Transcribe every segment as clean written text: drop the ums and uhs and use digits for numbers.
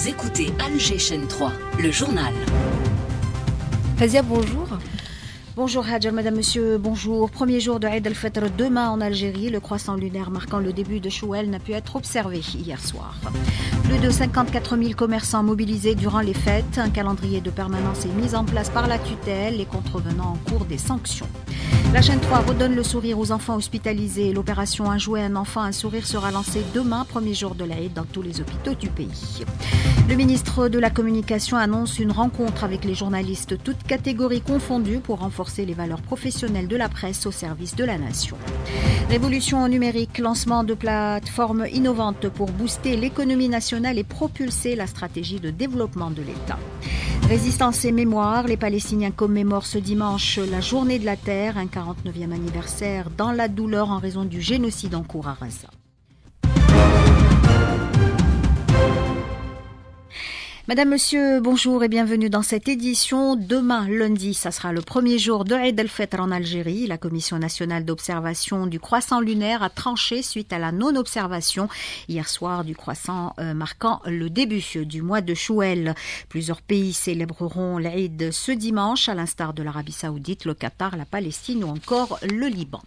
Vous écoutez Alger Chaîne 3, le journal. Fazia, bonjour. Bonjour Hadja, madame, monsieur, bonjour. Premier jour de Eid al-Fitr demain en Algérie. Le croissant lunaire marquant le début de Chouel n'a pu être observé hier soir. Plus de 54 000 commerçants mobilisés durant les fêtes. Un calendrier de permanence est mis en place par la tutelle. Les contrevenants en cours des sanctions. La chaîne 3 redonne le sourire aux enfants hospitalisés. L'opération Un jouet, un enfant, un sourire sera lancée demain, premier jour de l'Aïd, dans tous les hôpitaux du pays. Le ministre de la Communication annonce une rencontre avec les journalistes, toutes catégories confondues, pour renforcer les valeurs professionnelles de la presse au service de la nation. Révolution numérique, lancement de plateformes innovantes pour booster l'économie nationale et propulser la stratégie de développement de l'État. Résistance et mémoire, les Palestiniens commémorent ce dimanche la journée de la Terre, un 49e anniversaire dans la douleur en raison du génocide en cours à Gaza. Madame, monsieur, bonjour et bienvenue dans cette édition. Demain, lundi, ça sera le premier jour de Eid al-Fitr en Algérie. La Commission nationale d'observation du croissant lunaire a tranché suite à la non-observation hier soir du croissant marquant le début du mois de Chouel. Plusieurs pays célébreront l'Eid ce dimanche, à l'instar de l'Arabie Saoudite, le Qatar, la Palestine ou encore le Liban.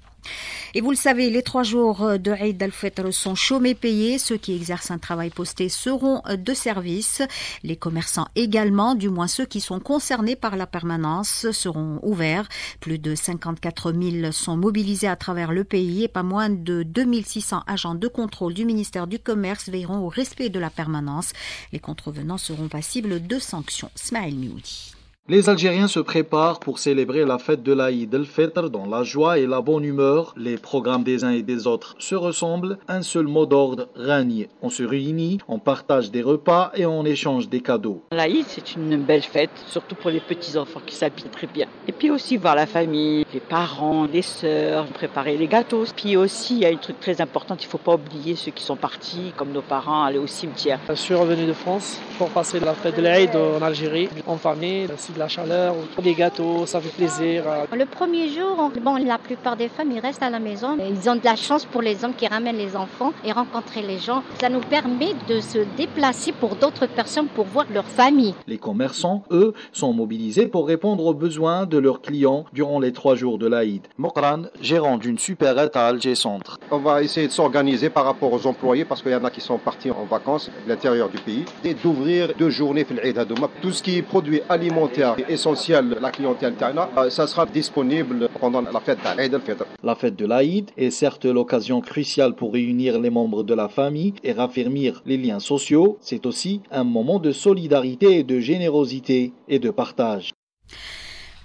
Et vous le savez, les 3 jours de Eid al-Fitr sont chômés payés. Ceux qui exercent un travail posté seront de service. Les commerçants également, du moins ceux qui sont concernés par la permanence, seront ouverts. Plus de 54 000 sont mobilisés à travers le pays et pas moins de 2600 agents de contrôle du ministère du Commerce veilleront au respect de la permanence. Les contrevenants seront passibles de sanctions. Smaïl Mioudi. Les Algériens se préparent pour célébrer la fête de l'Aïd el-Fitr dans la joie et la bonne humeur. Les programmes des uns et des autres se ressemblent. Un seul mot d'ordre règne. On se réunit, on partage des repas et on échange des cadeaux. L'Aïd, c'est une belle fête, surtout pour les petits-enfants qui s'habillent très bien. Et puis aussi voir la famille, les parents, les sœurs, préparer les gâteaux. Puis aussi, il y a un truc très important, il ne faut pas oublier ceux qui sont partis, comme nos parents, aller au cimetière. Je suis revenu de France pour passer la fête de l'Aïd en Algérie, en famille. De la chaleur, des gâteaux, ça fait plaisir. Le premier jour, la plupart des femmes, ils restent à la maison. Ils ont de la chance pour les hommes qui ramènent les enfants et rencontrer les gens. Ça nous permet de se déplacer pour d'autres personnes pour voir leur famille. Les commerçants, eux, sont mobilisés pour répondre aux besoins de leurs clients durant les 3 jours de l'Aïd. Mokran, gérant d'une supérette à Alger Centre. On va essayer de s'organiser par rapport aux employés parce qu'il y en a qui sont partis en vacances de l'intérieur du pays et d'ouvrir 2 journées pour l'Aïd Hadouma. Tout ce qui est produit alimentaire essentiel, la clientèle Tana, ça sera disponible pendant la fête d'Aïd al-Fitr. La fête de l'Aïd est certes l'occasion cruciale pour réunir les membres de la famille et raffermir les liens sociaux. C'est aussi un moment de solidarité, de générosité et de partage.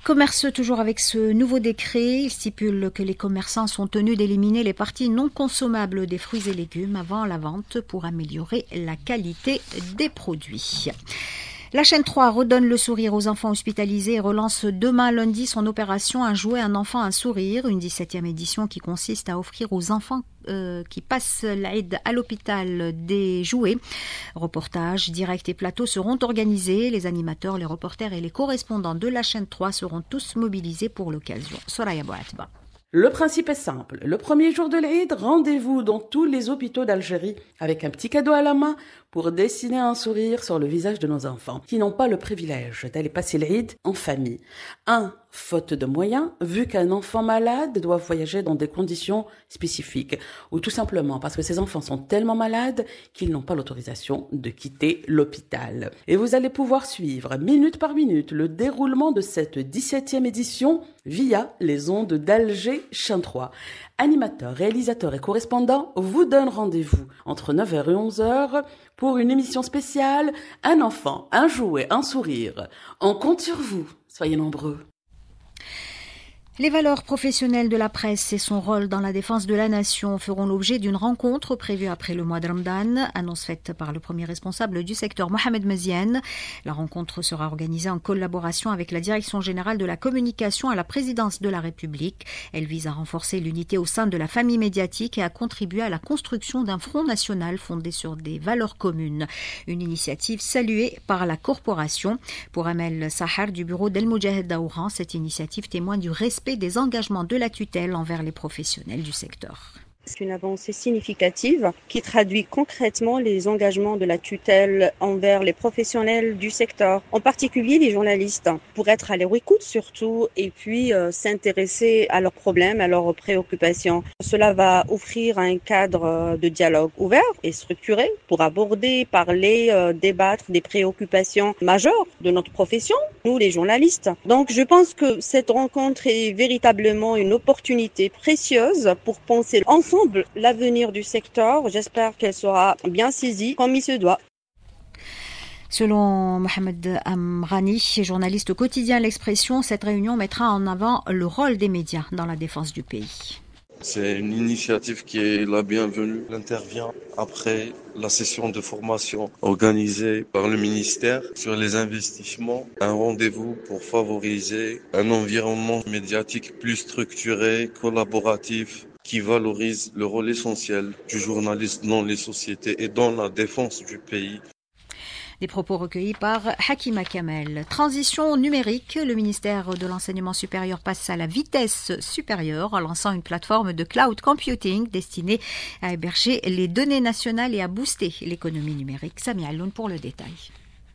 Commerce toujours avec ce nouveau décret. Il stipule que les commerçants sont tenus d'éliminer les parties non consommables des fruits et légumes avant la vente pour améliorer la qualité des produits. La chaîne 3 redonne le sourire aux enfants hospitalisés et relance demain lundi son opération Un jouet, un enfant, un sourire, une 17e édition qui consiste à offrir aux enfants qui passent l'Aïd à l'hôpital des jouets. Reportages, directs et plateaux seront organisés. Les animateurs, les reporters et les correspondants de la chaîne 3 seront tous mobilisés pour l'occasion. Soraya Bouatba. Le principe est simple. Le premier jour de l'Aïd, rendez-vous dans tous les hôpitaux d'Algérie avec un petit cadeau à la main pour dessiner un sourire sur le visage de nos enfants qui n'ont pas le privilège d'aller passer l'Aïd en famille. Faute de moyens, vu qu'un enfant malade doit voyager dans des conditions spécifiques, ou tout simplement parce que ces enfants sont tellement malades qu'ils n'ont pas l'autorisation de quitter l'hôpital. Et vous allez pouvoir suivre minute par minute le déroulement de cette 17e édition via les ondes d'Alger Chaîne 3. Animateurs, réalisateurs et correspondants vous donnent rendez-vous entre 9h et 11h pour une émission spéciale Un enfant, un jouet, un sourire. On compte sur vous. Soyez nombreux. Les valeurs professionnelles de la presse et son rôle dans la défense de la nation feront l'objet d'une rencontre prévue après le mois de Ramadan, annonce faite par le premier responsable du secteur, Mohamed Meziane. La rencontre sera organisée en collaboration avec la Direction générale de la communication à la présidence de la République. Elle vise à renforcer l'unité au sein de la famille médiatique et à contribuer à la construction d'un front national fondé sur des valeurs communes. Une initiative saluée par la corporation. Pour Amel Sahar du bureau d'El Moudjahed d'Aouran, cette initiative témoigne du respect des engagements de la tutelle envers les professionnels du secteur. C'est une avancée significative qui traduit concrètement les engagements de la tutelle envers les professionnels du secteur, en particulier les journalistes, pour être à leur écoute surtout et puis s'intéresser à leurs problèmes, à leurs préoccupations. Cela va offrir un cadre de dialogue ouvert et structuré pour aborder, parler, débattre des préoccupations majeures de notre profession, nous les journalistes. Donc je pense que cette rencontre est véritablement une opportunité précieuse pour penser ensemble l'avenir du secteur. J'espère qu'elle sera bien saisie comme il se doit. Selon Mohamed Amrani, journaliste au quotidien L'Expression, cette réunion mettra en avant le rôle des médias dans la défense du pays. C'est une initiative qui est la bienvenue. Elle intervient après la session de formation organisée par le ministère sur les investissements. Un rendez-vous pour favoriser un environnement médiatique plus structuré, collaboratif, qui valorise le rôle essentiel du journaliste dans les sociétés et dans la défense du pays. Des propos recueillis par Hakima Kamel. Transition numérique, le ministère de l'Enseignement supérieur passe à la vitesse supérieure en lançant une plateforme de cloud computing destinée à héberger les données nationales et à booster l'économie numérique. Sami Alloun pour le détail.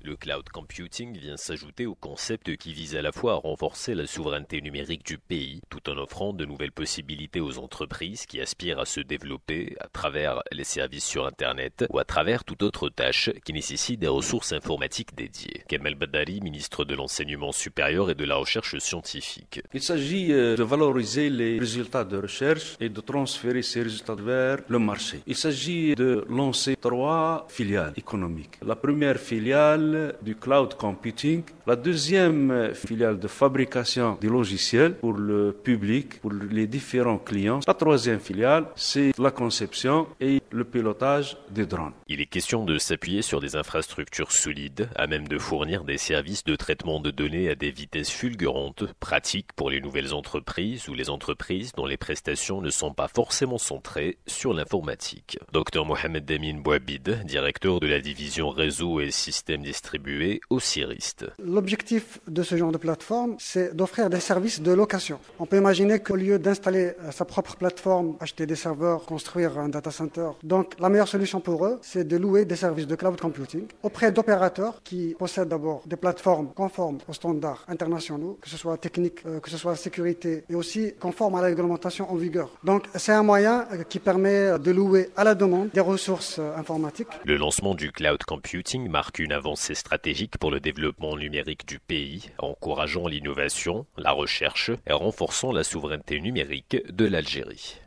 Le cloud computing vient s'ajouter au concept qui vise à la fois à renforcer la souveraineté numérique du pays, tout en offrant de nouvelles possibilités aux entreprises qui aspirent à se développer à travers les services sur Internet ou à travers toute autre tâche qui nécessite des ressources informatiques dédiées. Kamel Badari, ministre de l'Enseignement supérieur et de la Recherche scientifique. Il s'agit de valoriser les résultats de recherche et de transférer ces résultats vers le marché. Il s'agit de lancer 3 filiales économiques. La première filiale du cloud computing, la deuxième filiale de fabrication des logiciels pour le public, pour les différents clients. La troisième filiale, c'est la conception et le pilotage des drones. Il est question de s'appuyer sur des infrastructures solides, à même de fournir des services de traitement de données à des vitesses fulgurantes, pratiques pour les nouvelles entreprises ou les entreprises dont les prestations ne sont pas forcément centrées sur l'informatique. Dr Mohamed Damin Bouabid, directeur de la division réseau et systèmes distribués au CIRIST. L'objectif de ce genre de plateforme, c'est d'offrir des services de location. On peut imaginer qu'au lieu d'installer sa propre plateforme, acheter des serveurs, construire un data center, donc la meilleure solution pour eux, c'est de louer des services de cloud computing auprès d'opérateurs qui possèdent d'abord des plateformes conformes aux standards internationaux, que ce soit technique, que ce soit sécurité, et aussi conformes à la réglementation en vigueur. Donc c'est un moyen qui permet de louer à la demande des ressources informatiques. Le lancement du cloud computing marque une avancée stratégique pour le développement numérique du pays, encourageant l'innovation, la recherche et renforçant la souveraineté numérique de l'Algérie.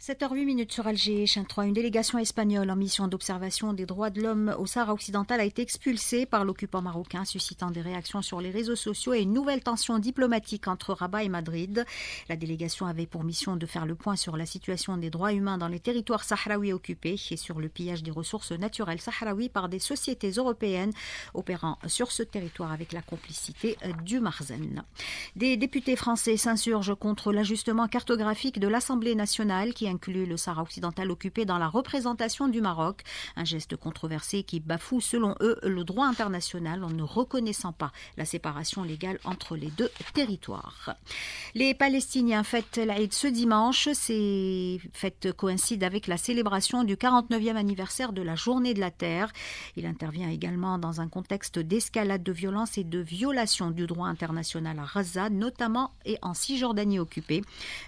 7h08 sur Alger, chaîne 3. Une délégation espagnole en mission d'observation des droits de l'homme au Sahara occidental a été expulsée par l'occupant marocain, suscitant des réactions sur les réseaux sociaux et une nouvelle tension diplomatique entre Rabat et Madrid. La délégation avait pour mission de faire le point sur la situation des droits humains dans les territoires sahraouis occupés et sur le pillage des ressources naturelles sahraouis par des sociétés européennes opérant sur ce territoire avec la complicité du Marzen. Des députés français s'insurgent contre l'ajustement cartographique de l'Assemblée nationale qui inclut le Sahara occidental occupé dans la représentation du Maroc, un geste controversé qui bafoue selon eux le droit international en ne reconnaissant pas la séparation légale entre les deux territoires. Les Palestiniens fêtent l'Aïd ce dimanche. Ces fêtes coïncident avec la célébration du 49e anniversaire de la Journée de la Terre. Il intervient également dans un contexte d'escalade de violence et de violation du droit international à Gaza, notamment et en Cisjordanie occupée.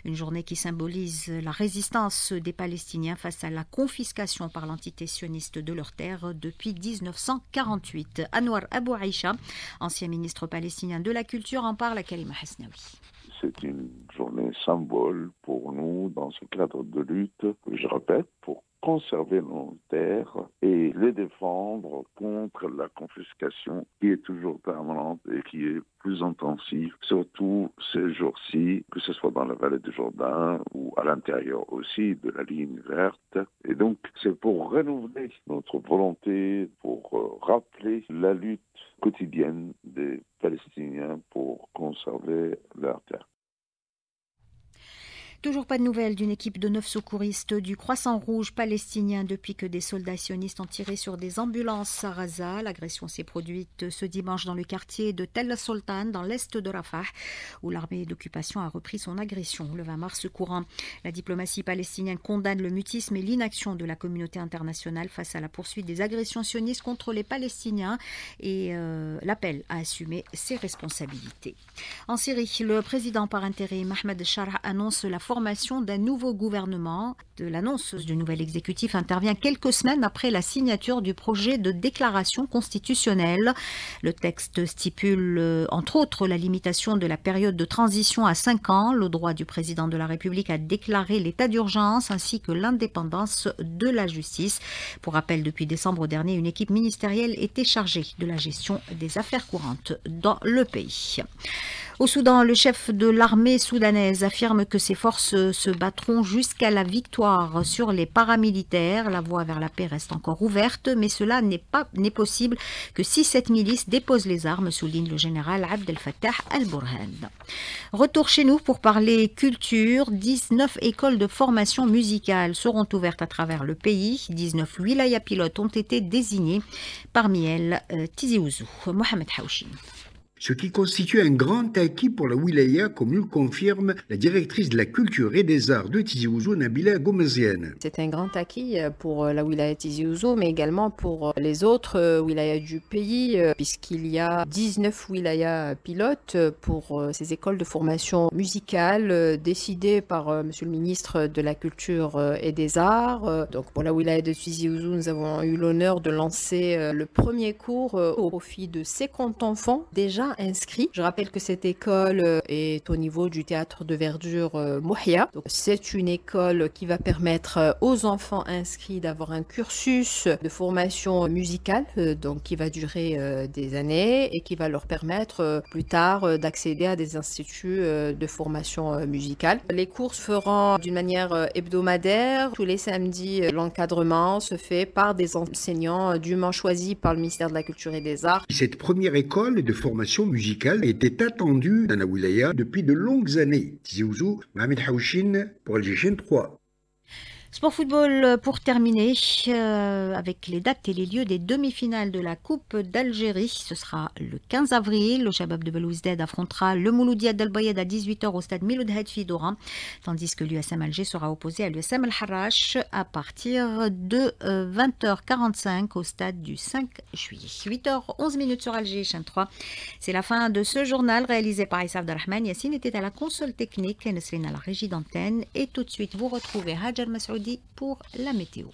Une journée qui symbolise la résistance des Palestiniens face à la confiscation par l'entité sioniste de leurs terres depuis 1948. Anwar Abou Aïcha, ancien ministre palestinien de la Culture, en parle à Karima Hasnaoui. C'est une journée symbole pour nous dans ce cadre de lutte, je répète, pour conserver nos terres et les défendre contre la confiscation qui est toujours permanente et qui est plus intensive, surtout ces jours-ci, que ce soit dans la vallée du Jourdain ou à l'intérieur aussi de la ligne verte. Et donc, c'est pour renouveler notre volonté, pour rappeler la lutte quotidienne des Palestiniens pour conserver leurs terres. Toujours pas de nouvelles d'une équipe de 9 secouristes du Croissant Rouge palestinien depuis que des soldats sionistes ont tiré sur des ambulances à Gaza. L'agression s'est produite ce dimanche dans le quartier de Tel Sultan, dans l'est de Rafah, où l'armée d'occupation a repris son agression le 20 mars courant. La diplomatie palestinienne condamne le mutisme et l'inaction de la communauté internationale face à la poursuite des agressions sionistes contre les Palestiniens et l'appelle à assumer ses responsabilités. En Syrie, le président par intérim Ahmed Charah annonce la formation d'un nouveau gouvernement. L'annonce du nouvel exécutif intervient quelques semaines après la signature du projet de déclaration constitutionnelle. Le texte stipule entre autres la limitation de la période de transition à 5 ans, le droit du président de la République à déclarer l'état d'urgence ainsi que l'indépendance de la justice. Pour rappel, depuis décembre dernier, une équipe ministérielle était chargée de la gestion des affaires courantes dans le pays. Au Soudan, le chef de l'armée soudanaise affirme que ses forces se battront jusqu'à la victoire sur les paramilitaires. La voie vers la paix reste encore ouverte, mais cela n'est possible que si cette milice dépose les armes, souligne le général Abdel Fattah al-Burhan. Retour chez nous pour parler culture. 19 écoles de formation musicale seront ouvertes à travers le pays. 19 wilayas pilotes ont été désignés. Parmi elles, Tizi Ouzou. Mohamed Haouchi. Ce qui constitue un grand acquis pour la wilaya, comme nous le confirme la directrice de la culture et des arts de Tizi Ouzou, Nabila Gomesienne. C'est un grand acquis pour la wilaya Tizi Ouzou, mais également pour les autres wilayas du pays, puisqu'il y a 19 wilayas pilotes pour ces écoles de formation musicale décidées par Monsieur le ministre de la Culture et des Arts. Donc pour la wilaya de Tizi Ouzou, nous avons eu l'honneur de lancer le premier cours au profit de 50 enfants déjà inscrits. Je rappelle que cette école est au niveau du théâtre de verdure Mouhia. C'est une école qui va permettre aux enfants inscrits d'avoir un cursus de formation musicale, donc qui va durer des années et qui va leur permettre plus tard d'accéder à des instituts de formation musicale. Les cours se feront d'une manière hebdomadaire. Tous les samedis, l'encadrement se fait par des enseignants dûment choisis par le ministère de la Culture et des Arts. Cette première école de formation musicale était attendue dans la wilaya depuis de longues années. Tizi Ouzou, Mohamed Haouchine pour Algérie 3. Sport football pour terminer avec les dates et les lieux des demi-finales de la Coupe d'Algérie. Ce sera le 15 avril. Le Chabab de Belouizdad affrontera le Mouloudia d'Al-Bayed à 18h au stade Miloud Hadfi d'Oran, tandis que l'USM Alger sera opposé à l'USM Al-Harrach à partir de 20h45 au stade du 5 juillet. 8h11 sur Alger, chaîne 3. C'est la fin de ce journal réalisé par Issa Abdelrahman. Yassine était à la console technique, Nesrine à la régie d'antenne. Et tout de suite, vous retrouvez Hajar Masoudi pour la météo.